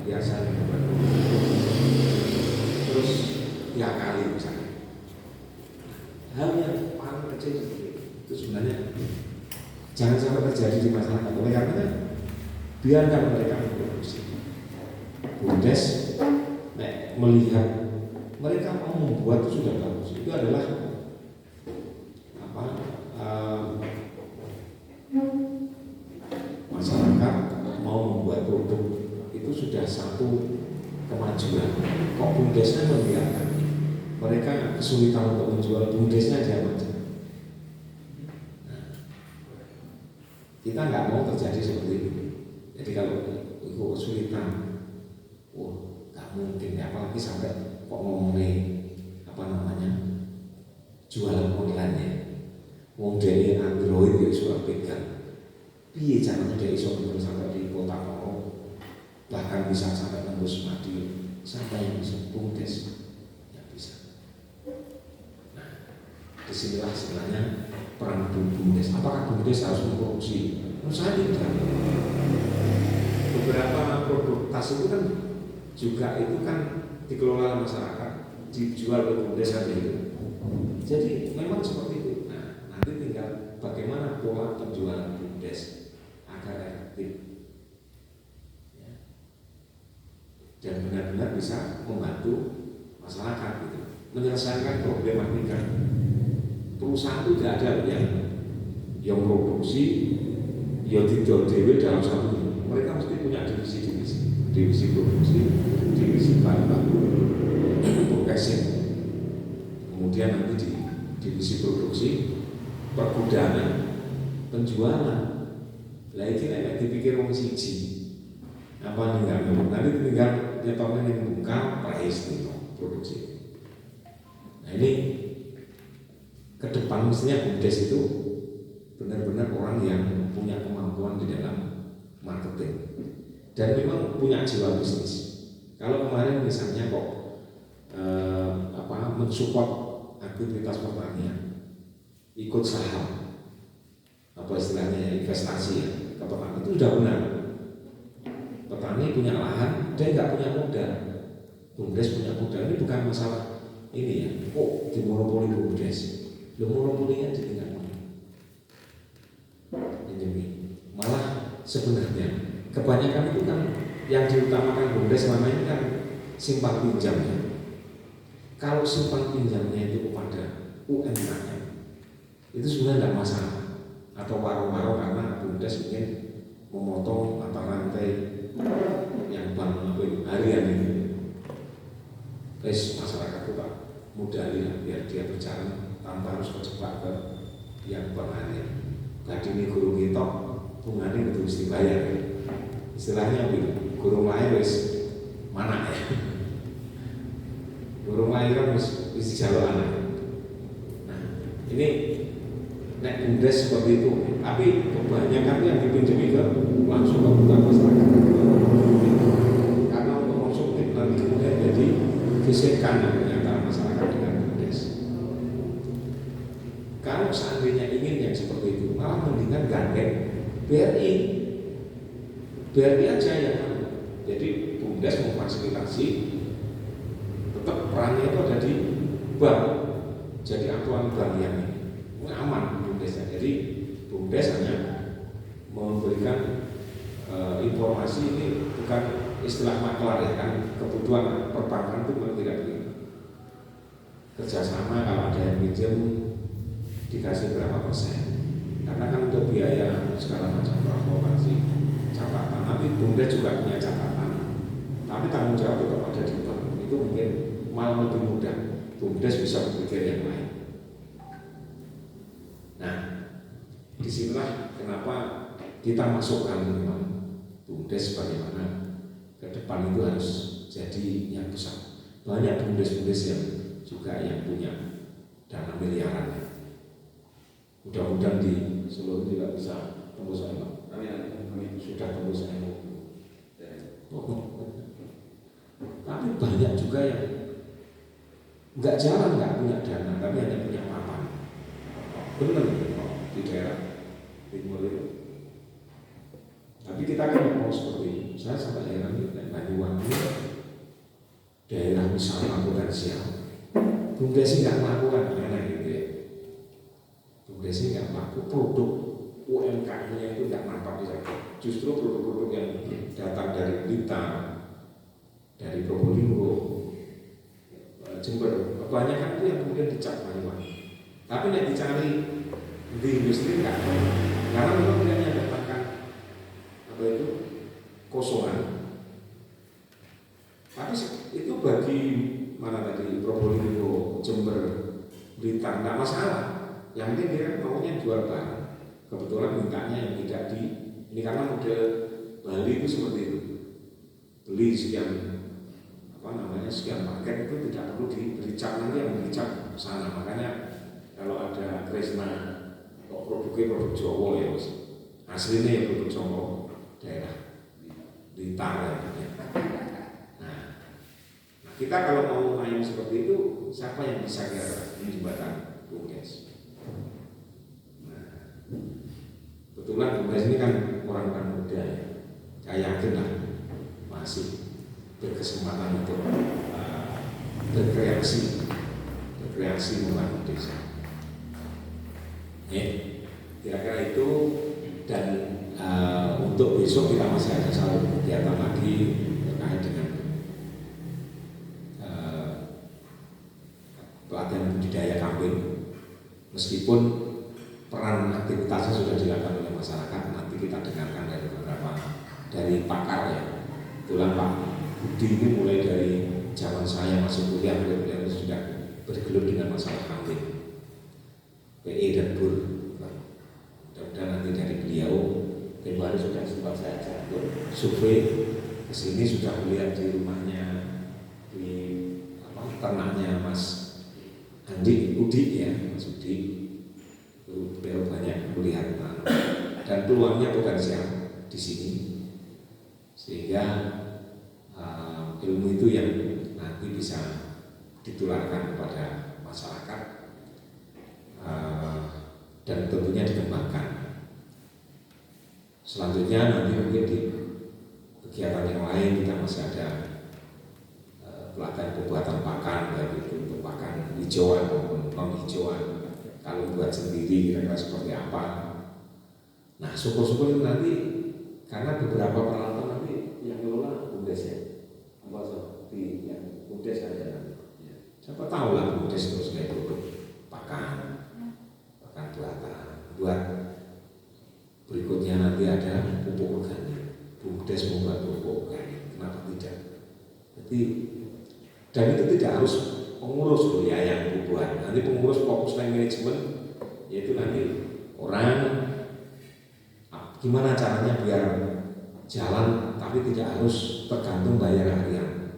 biasa dapat terus diakali misalnya. Hal yang paling kecil itu sebenarnya jangan sampai terjadi di masyarakat. Oleh karena biarkan mereka memproduksi. BUMDes melihat mereka mau membuat itu sudah bagus. Itu adalah masyarakat mau membuat produk itu sudah satu kemajuan. Kok BUMDesnya membiarkan mereka kesulitan untuk menjual, BUMDesnya dia macam. Kita nggak mau terjadi seperti itu. Jadi kalau itu kesulitan, nggak mungkin ya, apalagi sampai kok ngomongin jualan online ya. Model Android ya sudah pegang. Piye caranya dia iso betul sampai di kota Moro, bahkan bisa sampai tembus Madiun, sampai yang bisa BUMDes ya bisa. Nah, disinilah sebenarnya peran BUMDes. Apakah BUMDes harus memproduksi? Menurut saya tidak. Beberapa produk tas itu kan juga itu kan dikelola masyarakat, dijual oleh BUMDes saja itu. Jadi memang seperti itu. Nah, nanti tinggal bagaimana pola penjualan BUMDes agar efektif ya, dan benar-benar bisa membantu masyarakat gitu, menyelesaikan problematika. Perusahaan itu tidak ada yang produksi, yang tidak dewe dalam satu. Mereka mesti punya divisi produksi, divisi bahan baku, processing, kemudian nanti di divisi produksi, pergudangan, penjualan. Lah iki nek dipikir wong siji, apa tinggal nanti tinggal nyetoknya yang buka price nih produksi. Nah ini ke depan mestinya BUMDes itu benar-benar orang yang punya kemampuan di dalam marketing dan memang punya jiwa bisnis. Kalau kemarin misalnya kok mensupport aktivitas pertanian, ikut saham, apa istilahnya investasi ya, ke petani itu sudah benar. Petani punya lahan, dia nggak punya modal. BUMDes punya modal, ini bukan masalah ini ya. Kok dimonopoli BUMDes? Lo monopolinya di tingkat mana? Ini malah sebenarnya kebanyakan itu kan yang diutamakan BUMDes selama ini kan simpan pinjam ya. Kalau simpan pinjamnya itu kepada UMKM itu sebenarnya tidak masalah, atau warung-warung karena BUMDes ingin memotong mata rantai yang bank harian ini. Terus masyarakat itu tak modali biar dia berjalan tanpa harus terjebak ke yang bank harian. Tadi ini guru kita bunganya itu mesti bayar. Istilahnya guru lahir wis mana ya? Guru lahir wis dijaluk anak. Nah ini nek BUMDes seperti itu, tapi kebanyakan yang dipinjami ke langsung ke bukan masyarakat. Karena untuk konsumtif nanti kemudian jadi gesekan antara masyarakat dengan BUMDes. Kalau seandainya ingin yang seperti itu, malah mendingan gandeng BRI aja ya kan. Jadi BUMDes memfasilitasi, tetap perannya itu ada di bank. Jadi aturan bank yang ini aman BUMDesnya. Jadi BUMDes hanya memberikan informasi, ini bukan istilah maklar ya kan. Kebutuhan perbankan itu memang tidak begitu. Kerjasama kalau ada yang pinjam dikasih berapa persen. Karena kan untuk biaya segala macam transportasi, catatan. Nanti BUMDes juga punya catatan. Tapi tanggung jawab tetap ada di bank. Itu mungkin malah lebih mudah. BUMDes bisa berpikir yang lain. Nah, disinilah kenapa kita masukkan memang BUMDes bagaimana ke depan itu harus jadi yang besar. Banyak BUMDes yang juga yang punya dana miliaran. Mudah-mudahan di Solo juga bisa tembus saya. Amin. Sudah tembus saya. Tapi banyak juga yang nggak jalan, nggak punya dana, tapi hanya punya papan. Benar di daerah timur itu. Tapi kita kan mau seperti itu. Saya sampai heran nih, Banyuwangi sangat potensial. Bung Desi nggak melakukan gimana gitu ya. Bung Desi nggak melakukan produk UMKM-nya itu nggak nampak di sana. Justru produk-produk yang datang dari Blitar, dari Probolinggo, Jember, kebanyakan itu yang kemudian dicap Banyuwangi. Tapi yang dicari di industri nggak ada, karena memang dia hanya datangkan apa itu kosongan. Tapi itu bagi mana tadi Probolinggo, Jember, Blitar nggak masalah. Yang penting dia maunya jual barang. Kebetulan mintanya yang tidak di ini karena model Bali itu seperti itu. Beli sekian sekian paket itu tidak perlu diberi cap, nanti yang beri cap sana. Makanya kalau ada Kresna kok produknya produk Jawa ya mas, aslinya ya produk Jawa daerah Blitar ya. Nah, kita kalau mau main seperti itu, siapa yang bisa kira di jembatan Bungkes? Nah, kebetulan Bungkes ini kan orang-orang muda ya, saya yakin lah masih berkesempatan untuk berkreasi membangun desa. Kira-kira itu. Dan untuk besok kita masih ada satu kegiatan lagi terkait dengan pelatihan budidaya kambing. Meskipun peran aktivitasnya sudah dilakukan oleh masyarakat, nanti kita dengarkan dari beberapa dari pakar ya. Itulah Pak Budi ini mulai dari zaman saya masuk kuliah, beliau sudah bergelut dengan masalah kambing, PE dan BUR. Mudah-mudahan nanti dari beliau, kemarin sudah sempat saya catur survei ke sini, sudah melihat di rumahnya di ternaknya Mas Andi Udi ya, Mas Udi. Beliau banyak melihat dan peluangnya potensial di sini, sehingga ilmu itu yang nanti bisa ditularkan kepada masyarakat dan tentunya dikembangkan. Selanjutnya nanti mungkin di kegiatan yang lain kita masih ada pelatihan pembuatan pakan, baik itu untuk pakan hijauan maupun non hijauan. Kalau buat sendiri kira-kira seperti apa. Nah syukur-syukur itu nanti, karena beberapa peralatan nanti yang kelola Bumdes ya, apa seperti yang Bumdes ada nanti. Siapa tahu lah Bumdes terus kayak produk pakan buatan. Buat berikutnya nanti ada pupuk organik. Bumdes membuat pupuk organik, kenapa tidak? Jadi dan itu tidak harus pengurus ya yang buat. Nanti pengurus fokus line management, yaitu nanti orang gimana caranya biar jalan tapi tidak harus tergantung bayar harian.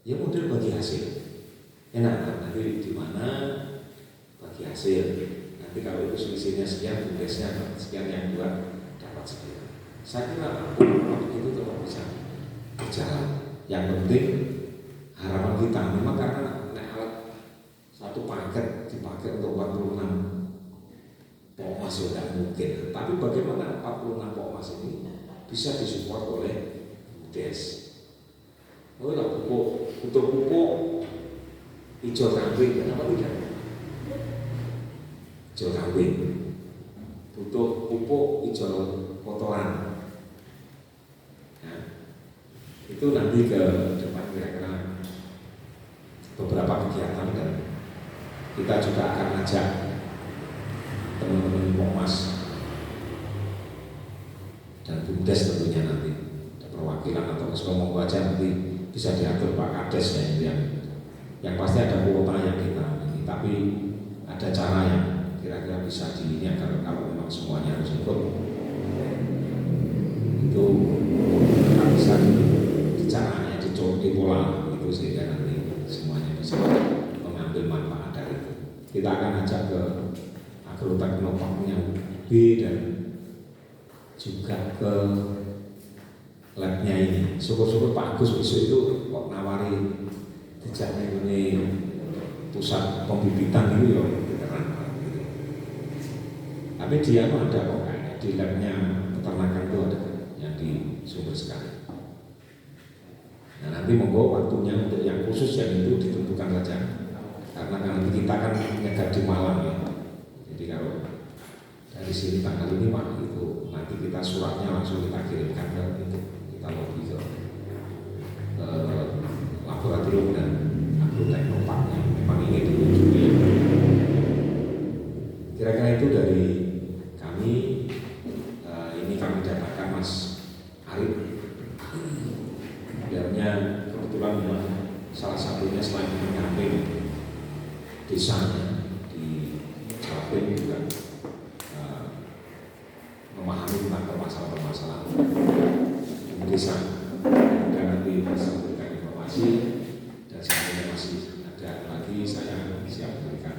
Ya model bagi hasil. Enak nanti di mana bagi hasil. Nanti kalau itu selisihnya sekian, bumdesnya sekian, yang buat dapat sekian. Saya kira begitu tetap bisa berjalan. Yang penting harapan kita memang karena alat satu paket dipakai untuk 46 pok emas tidak mungkin. Tapi bagaimana 46 pok emas ini bisa disupport oleh BUMDes? Oh ya pupuk, untuk pupuk hijau kambing, kenapa tidak? Hijau kambing, butuh pupuk hijau kotoran. Nah, itu nanti ke depan kira-kira beberapa kegiatan, dan kita juga akan ajak teman-teman Pokmas dan Bumdes tentunya nanti ada perwakilan atau keseluruhan wajah nanti bisa diatur Pak Kades ya, yang pasti ada kuota yang kita ini, tapi ada cara yang kira-kira bisa diniakan kalau memang semuanya harus ikut itu bisa caranya dipola itu sehingga nanti semuanya bisa mengambil manfaat dari itu. Kita akan ajak ke agroteknoparknya UB dan juga ke labnya ini. Syukur-syukur Pak Agus besok itu kok nawari jejaknya ini pusat pembibitan itu ya beneran gitu. Tapi dia ada kok di labnya peternakan itu ada yang di Sumber sekali. Nah, nanti monggo waktunya untuk yang khusus yang itu ditentukan saja. Karena nanti kita kan nyegat di Malang ya. Jadi kalau dari sini tanggal 5 itu nanti kita suratnya langsung kita kirimkan ke untuk kita lobby ke laboratorium dan agroteknopark yang memang ingin dikunjungi. Kira-kira itu dari kami. Ini kami dapatkan Mas Arif. Biarnya kebetulan memang salah satunya selain menyamping desanya di Jawa juga memahami tentang permasalahan-permasalahan desa. Dan nanti bisa memberikan informasi dan seandainya masih ada lagi saya siap memberikan.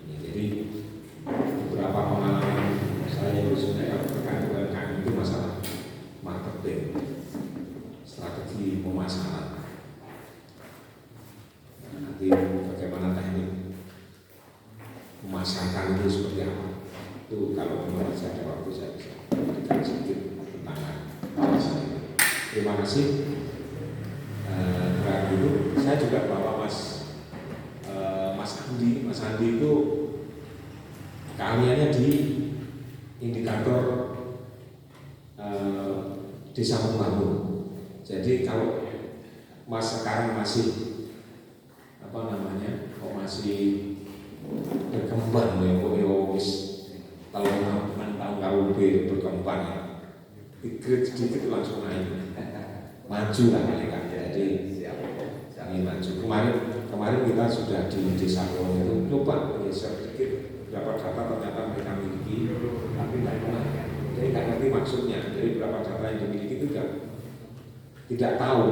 Jadi beberapa pengalaman saya sudah terkait UMKM itu masalah marketing, strategi pemasaran. Nanti bagaimana teknik memasarkan itu seperti apa? Itu kalau memang saya ada waktu saya bisa berikan sedikit tentang pemasaran ini. Terima kasih. Terakhir itu saya juga bawa Mas Andi. Mas Andi itu keahliannya di indikator desa membangun. Jadi kalau Mas sekarang masih masih berkembang ya, wis tahun tahun berkembang ya, dikrit sedikit langsung naik, maju lah mereka. Jadi ini maju. Kemarin kita sudah di desa Kulon itu coba geser sedikit berapa data ternyata mereka miliki, tapi tidak pernah. Jadi nggak ngerti maksudnya. Jadi berapa data yang dimiliki itu tidak tahu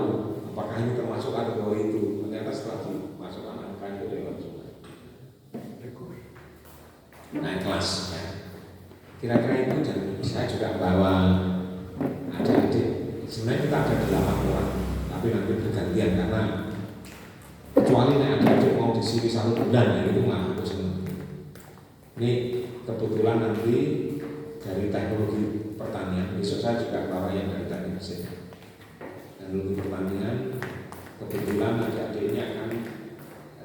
apakah ini termasuk kategori itu. Ternyata setelah dimasukkan angka itu dia langsung naik kelas ya. Kira-kira itu. Dan saya juga bawa adik-adik. Sebenarnya kita ada 8 orang, tapi nanti bergantian karena kecuali adik-adik mau di sini 1 bulan ya, itu nggak aku senang. Ini kebetulan nanti dari teknologi pertanian, besok saya juga bawa yang dari teknik mesin. Teknologi pertanian, kebetulan adik-adiknya akan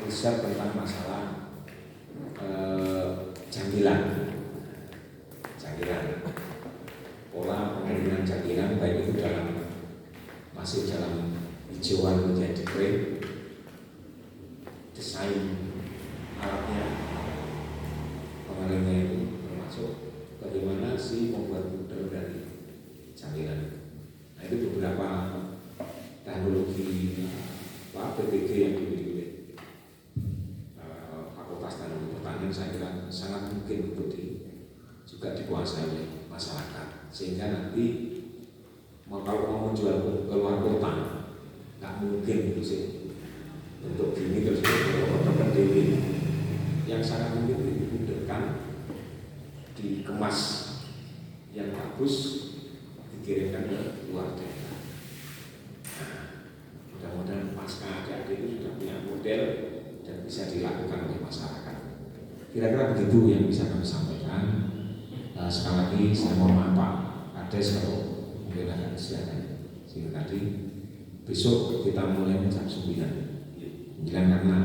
riset tentang masalah jangkilan, pola pengeringan jangkilan, baik itu masih dalam hijauan menjadi kering, desain alatnya, pengeringnya itu termasuk bagaimana sih membuat pudar dari jangkilan. Nah, itu beberapa teknologi PPG yang dimiliki oleh Fakultas Teknologi Pertanian. Saya kira sangat mungkin untuk juga dikuasai oleh masyarakat, sehingga nanti kalau mau menjual ke luar kota nggak mungkin itu sih untuk gini terus kota Dewi yang sangat mungkin dipudahkan, dikemas yang bagus, dikirimkan ke luar daerah. Nah, mudah-mudahan pasca adik itu sudah punya model dan bisa dilakukan oleh masyarakat. Kira-kira begitu yang bisa kami sampaikan. Sekali lagi saya mohon maaf Pak Kades kalau mungkin agak kesiangan. Sehingga tadi besok kita mulai jam 9 karena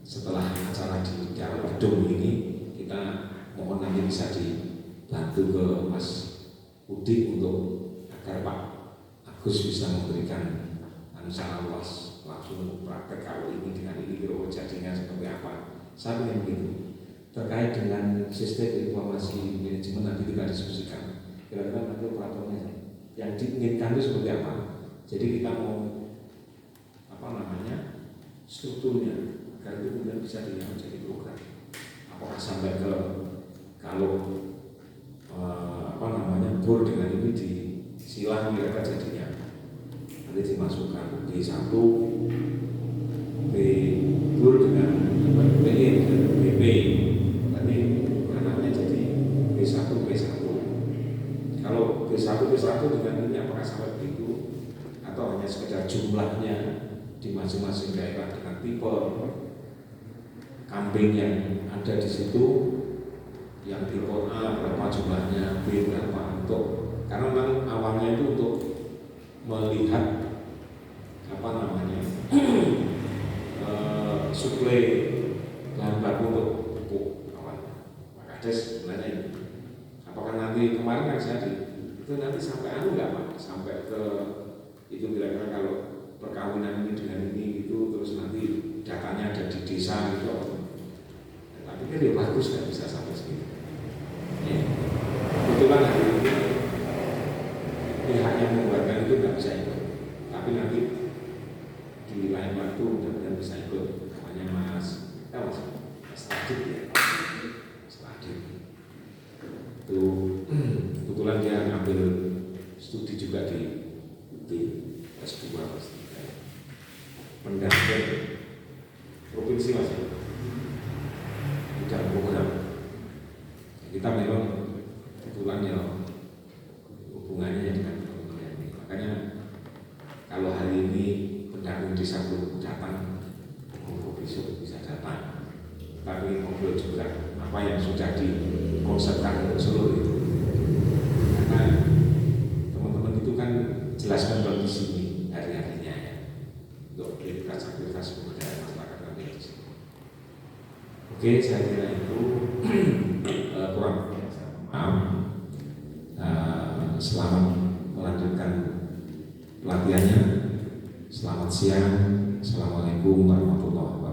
setelah acara di dalam gedung ini kita mohon nanti bisa dibantu ke Mas Udik untuk agar Pak Agus bisa memberikan secara luas langsung praktek kalau ini dengan ini kira-kira jadinya seperti apa. Saya ingin begitu. Terkait dengan sistem informasi manajemen nanti kita diskusikan. Kira-kira nanti operatornya yang diinginkan itu seperti apa. Jadi kita mau strukturnya agar itu kemudian bisa menjadi program. Apakah sampai ke kalau bor dengan ini disilang kira-kira jadinya nanti dimasukkan B1 bor dengan BE dan BP. Kalau B1 dengan ini apakah sampai begitu atau hanya sekedar jumlahnya di masing-masing daerah dengan tipe kambing yang ada di situ, yang tipe A berapa jumlahnya, B berapa, untuk karena memang awalnya itu untuk melihat mensuplai bahan baku untuk pupuk awalnya. Pak Kades sebenarnya ini. Apakah nanti kemarin kan jadi itu nanti sampai nggak Pak? Sampai ke itu kira-kira kalau perkawinan ini dengan ini itu terus nanti datanya ada di desa gitu. Tapi kan ya bagus kan bisa sampai segitu. Ya. Kebetulan hari ini pihak yang membuatkan itu nggak bisa ikut, tapi nanti di lain waktu mudah-mudahan bisa ikut. Namanya Mas Adit ya, Mas Adit. Itu kebetulan dia ngambil studi juga di S2 pendamping provinsi Mas ya, bidang program. Kita memang kebetulan ya hubungannya dengan kementerian ini. Makanya kalau hari ini pendamping desa belum datang, besok bisa datang. Tapi ngobrol juga apa yang sudah dikonsepkan untuk seluruh itu. Karena teman-teman itu kan jelaskan kondisi ini hari-harinya ya, untuk aktivitas pemberdayaan masyarakat kami di sini. Oke, saya kira itu kurang maaf. Selamat melanjutkan pelatihannya. Selamat siang. Assalamualaikum warahmatullahi wabarakatuh.